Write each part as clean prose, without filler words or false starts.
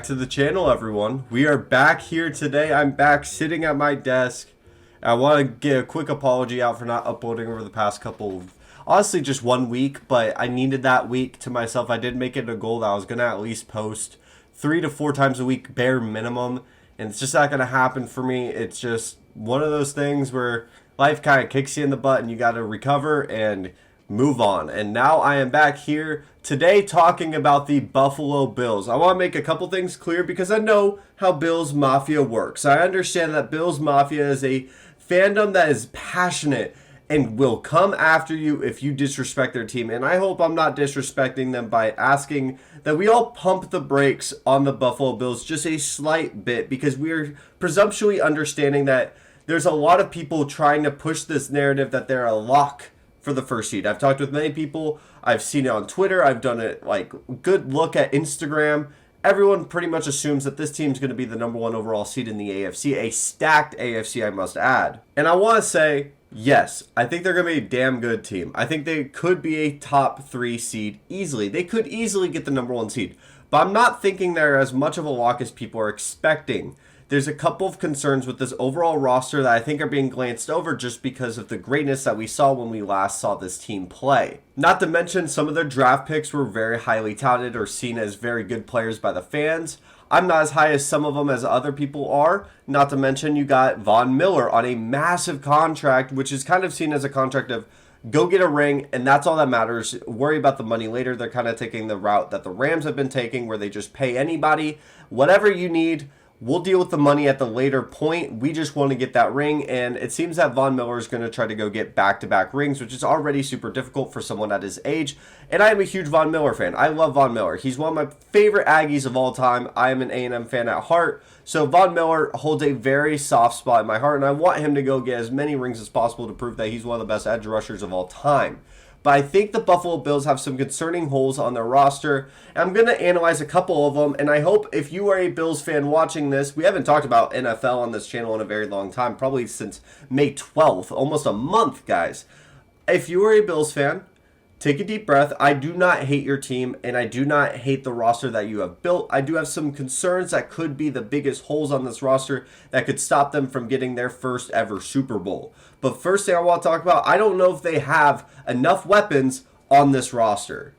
back to the channel, everyone. We are back here today. I'm back sitting at my desk. I want to get a quick apology out for not uploading over the past couple of, honestly, just 1 week, but I needed that week to myself. I did make it a goal that I was going to at least post 3 to 4 times a week, bare minimum, and it's just not going to happen for me. It's just one of those things where life kind of kicks you in the butt and you got to recover and move on. And now I am back here today talking about the Buffalo Bills. I want to make a couple things clear because I know how Bills Mafia works. I understand that Bills Mafia is a fandom that is passionate and will come after you if you disrespect their team. And I hope I'm not disrespecting them by asking that we all pump the brakes on the Buffalo Bills just a slight bit, because we are presumptuously understanding that there's a lot of people trying to push this narrative that they're a lock for the first seed. I've talked with many people. I've seen it on Twitter. I've done it like good look at Instagram. Everyone pretty much assumes that this team's going to be the number 1 overall seed in the AFC, a stacked AFC, I must add. And I want to say, yes, I think they're going to be a damn good team. I think they could be a top 3 seed easily. They could easily get the number 1 seed. But I'm not thinking they're as much of a lock as people are expecting. There's a couple of concerns with this overall roster that I think are being glanced over just because of the greatness that we saw when we last saw this team play. Not to mention, some of their draft picks were very highly touted or seen as very good players by the fans. I'm not as high as some of them as other people are. Not to mention, you got Von Miller on a massive contract, which is kind of seen as a contract of go get a ring, and that's all that matters. Worry about the money later. They're kind of taking the route that the Rams have been taking, where they just pay anybody whatever you need. We'll deal with the money at the later point. We just want to get that ring, and it seems that Von Miller is going to try to go get back-to-back rings, which is already super difficult for someone at his age, and I am a huge Von Miller fan. I love Von Miller. He's one of my favorite Aggies of all time. I am an A&M fan at heart, so Von Miller holds a very soft spot in my heart, and I want him to go get as many rings as possible to prove that he's one of the best edge rushers of all time. But I think the Buffalo Bills have some concerning holes on their roster. I'm going to analyze a couple of them, and I hope if you are a Bills fan watching this, we haven't talked about NFL on this channel in a very long time, probably since May 12th, almost a month, guys. If you are a Bills fan, take a deep breath. I do not hate your team, and I do not hate the roster that you have built. I do have some concerns that could be the biggest holes on this roster that could stop them from getting their first ever Super Bowl. But first thing I want to talk about, I don't know if they have enough weapons on this roster.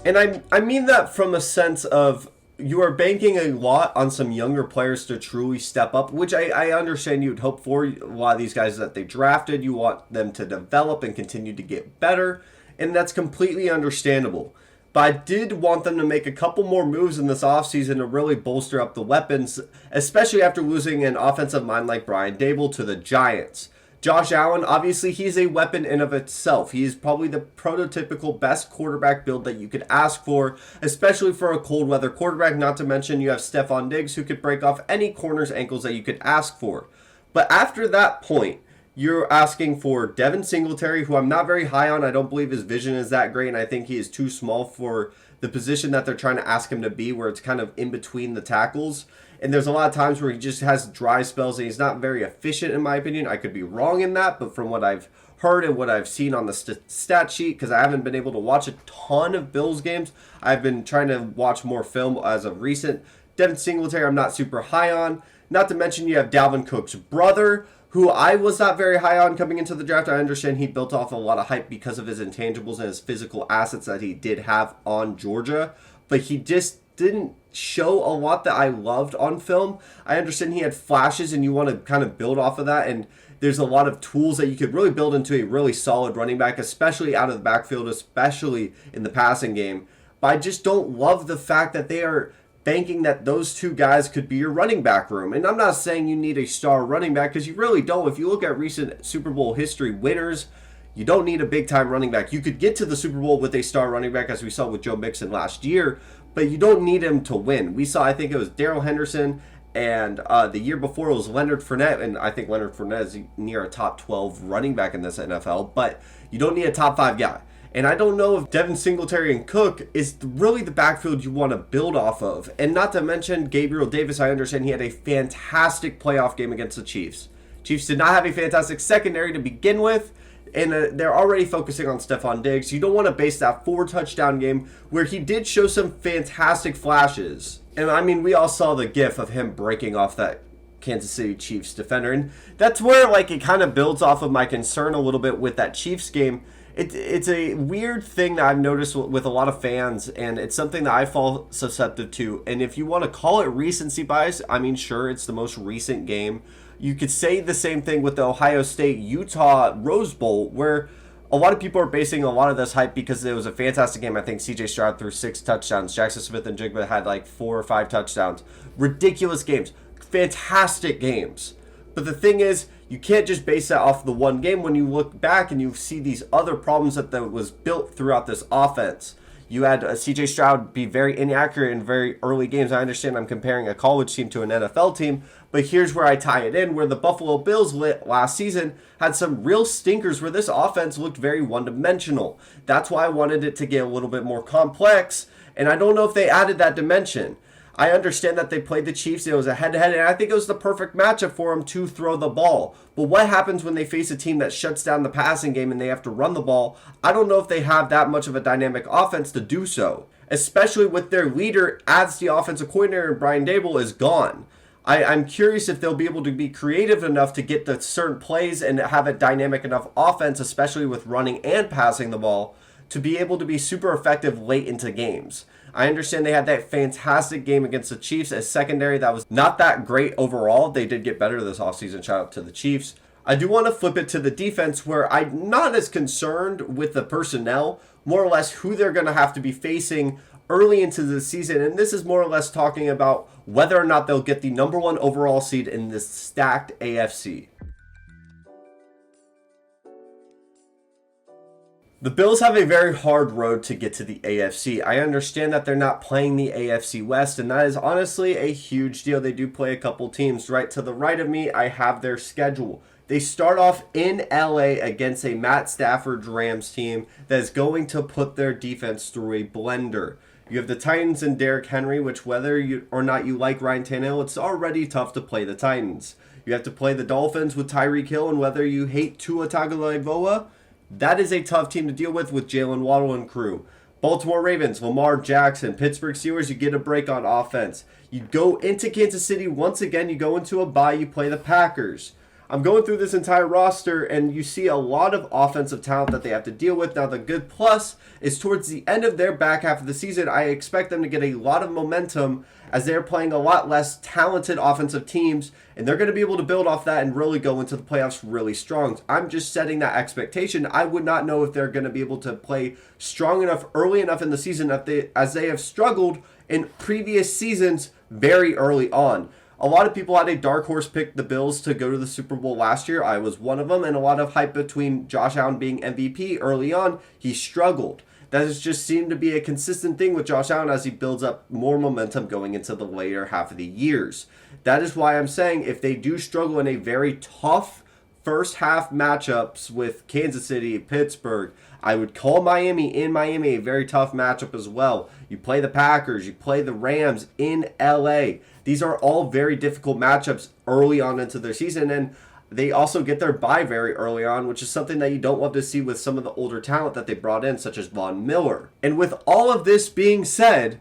And I mean that from a sense of you are banking a lot on some younger players to truly step up, which I understand you'd hope for. A lot of these guys that they drafted, you want them to develop and continue to get better, and that's completely understandable. But I did want them to make a couple more moves in this offseason to really bolster up the weapons, especially after losing an offensive mind like Brian Daboll to the Giants. Josh Allen, obviously, he's a weapon in of itself. He is probably the prototypical best quarterback build that you could ask for, especially for a cold weather quarterback. Not to mention you have Stephon Diggs, who could break off any corner's ankles that you could ask for. But after that point, you're asking for Devin Singletary, who I'm not very high on. I don't believe his vision is that great, and I think he is too small for the position that they're trying to ask him to be, where it's kind of in between the tackles. And there's a lot of times where he just has dry spells, and he's not very efficient, in my opinion. I could be wrong in that, but from what I've heard and what I've seen on the stat sheet, because I haven't been able to watch a ton of Bills games, I've been trying to watch more film as of recent. Devin Singletary, I'm not super high on. Not to mention you have Dalvin Cook's brother, who I was not very high on coming into the draft. I understand he built off a lot of hype because of his intangibles and his physical assets that he did have on Georgia, but he just didn't show a lot that I loved on film. I understand he had flashes, and you want to kind of build off of that, and there's a lot of tools that you could really build into a really solid running back, especially out of the backfield, especially in the passing game. But I just don't love the fact that they are banking that those two guys could be your running back room. And I'm not saying you need a star running back, because you really don't. If you look at recent Super Bowl history winners, you don't need a big-time running back. You could get to the Super Bowl with a star running back, as we saw with Joe Mixon last year, but you don't need him to win. We saw, I think it was Darrell Henderson, and the year before it was Leonard Fournette, and I think Leonard Fournette is near a top 12 running back in this NFL, but you don't need a top 5 guy. And I don't know if Devin Singletary and Cook is really the backfield you want to build off of. And not to mention Gabriel Davis, I understand he had a fantastic playoff game against the Chiefs. Chiefs did not have a fantastic secondary to begin with. And they're already focusing on Stephon Diggs. You don't want to base that 4-touchdown game where he did show some fantastic flashes. And I mean, we all saw the gif of him breaking off that Kansas City Chiefs defender. And that's where like it kind of builds off of my concern a little bit with that Chiefs game. It's a weird thing that I've noticed with a lot of fans, and it's something that I fall susceptible to. And if you want to call it recency bias, I mean, sure, it's the most recent game. You could say the same thing with the Ohio State-Utah Rose Bowl, where a lot of people are basing a lot of this hype because it was a fantastic game. I think C.J. Stroud threw 6 touchdowns. Jackson Smith and Jigba had like 4 or 5 touchdowns. Ridiculous games. Fantastic games. But the thing is, you can't just base that off the one game. When you look back and you see these other problems that was built throughout this offense. You had C.J. Stroud be very inaccurate in very early games. I understand I'm comparing a college team to an NFL team, but here's where I tie it in, where the Buffalo Bills last season had some real stinkers where this offense looked very one-dimensional. That's why I wanted it to get a little bit more complex, and I don't know if they added that dimension. I understand that they played the Chiefs. It was a head-to-head, and I think it was the perfect matchup for them to throw the ball. But what happens when they face a team that shuts down the passing game and they have to run the ball? I don't know if they have that much of a dynamic offense to do so, especially with their leader as the offensive coordinator, Brian Daboll, is gone. I'm curious if they'll be able to be creative enough to get the certain plays and have a dynamic enough offense, especially with running and passing the ball, to be able to be super effective late into games. I understand they had that fantastic game against the Chiefs as secondary. That was not that great overall. They did get better this offseason. Shout out to the Chiefs. I do want to flip it to the defense, where I'm not as concerned with the personnel, more or less who they're going to have to be facing early into the season. And this is more or less talking about whether or not they'll get the number 1 overall seed in this stacked AFC. The Bills have a very hard road to get to the AFC. I understand that they're not playing the AFC West, and that is honestly a huge deal. They do play a couple teams. Right to the right of me, I have their schedule. They start off in LA against a Matt Stafford Rams team that is going to put their defense through a blender. You have the Titans and Derrick Henry, which whether you or not you like Ryan Tannehill, it's already tough to play the Titans. You have to play the Dolphins with Tyreek Hill, and whether you hate Tua Tagovailoa, that is a tough team to deal with Jalen Waddle and crew. Baltimore Ravens, Lamar Jackson, Pittsburgh Steelers, you get a break on offense. You go into Kansas City, once again, you go into a bye, you play the Packers. I'm going through this entire roster, and you see a lot of offensive talent that they have to deal with. Now, the good plus is towards the end of their back half of the season, I expect them to get a lot of momentum as they're playing a lot less talented offensive teams, and they're going to be able to build off that and really go into the playoffs really strong. I'm just setting that expectation. I would not know if they're going to be able to play strong enough early enough in the season as they have struggled in previous seasons very early on. A lot of people had a dark horse pick the Bills to go to the Super Bowl last year. I was one of them, and a lot of hype between Josh Allen being MVP early on. He struggled. That has just seemed to be a consistent thing with Josh Allen as he builds up more momentum going into the later half of the years. That is why I'm saying if they do struggle in a very tough first half matchups with Kansas City, Pittsburgh, I would call Miami in Miami a very tough matchup as well. You play the Packers, you play the Rams in LA. These are all very difficult matchups early on into their season, and they also get their bye very early on, which is something that you don't love to see with some of the older talent that they brought in, such as Von Miller. And with all of this being said,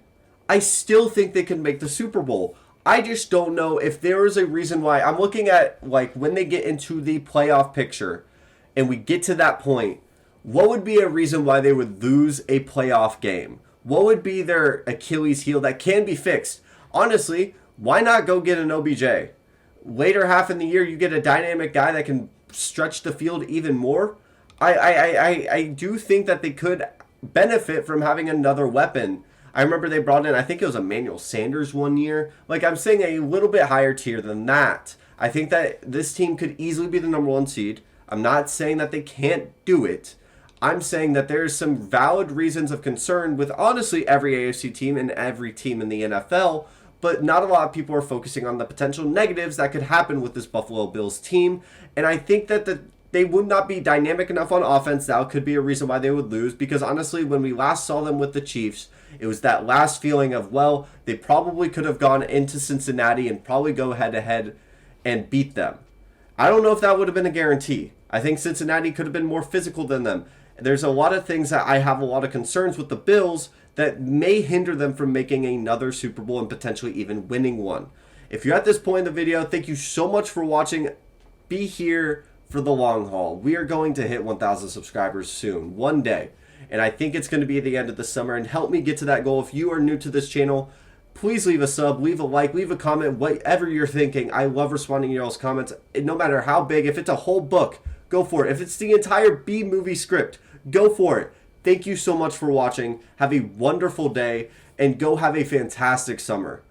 I still think they can make the Super Bowl. I just don't know if there is a reason why. I'm looking at like when they get into the playoff picture and we get to that point, what would be a reason why they would lose a playoff game? What would be their Achilles heel that can be fixed? Honestly, why not go get an OBJ? Later half in the year, you get a dynamic guy that can stretch the field even more. I do think that they could benefit from having another weapon. I remember they brought in, I think it was Emmanuel Sanders one year. Like, I'm saying a little bit higher tier than that. I think that this team could easily be the number 1 seed. I'm not saying that they can't do it. I'm saying that there's some valid reasons of concern with honestly every AFC team and every team in the NFL, but not a lot of people are focusing on the potential negatives that could happen with this Buffalo Bills team. And I think that they would not be dynamic enough on offense. That could be a reason why they would lose, because honestly, when we last saw them with the Chiefs, it was that last feeling of, well, they probably could have gone into Cincinnati and probably go head-to-head and beat them. I don't know if that would have been a guarantee. I think Cincinnati could have been more physical than them. There's a lot of things that I have a lot of concerns with the Bills that may hinder them from making another Super Bowl and potentially even winning one. If you're at this point in the video, thank you so much for watching. Be here for the long haul. We are going to hit 1,000 subscribers soon, one day. And I think it's going to be at the end of the summer. And help me get to that goal. If you are new to this channel, please leave a sub, leave a like, leave a comment, whatever you're thinking. I love responding to y'all's comments. No matter how big, if it's a whole book, go for it. If it's the entire B movie script, go for it. Thank you so much for watching. Have a wonderful day and go have a fantastic summer.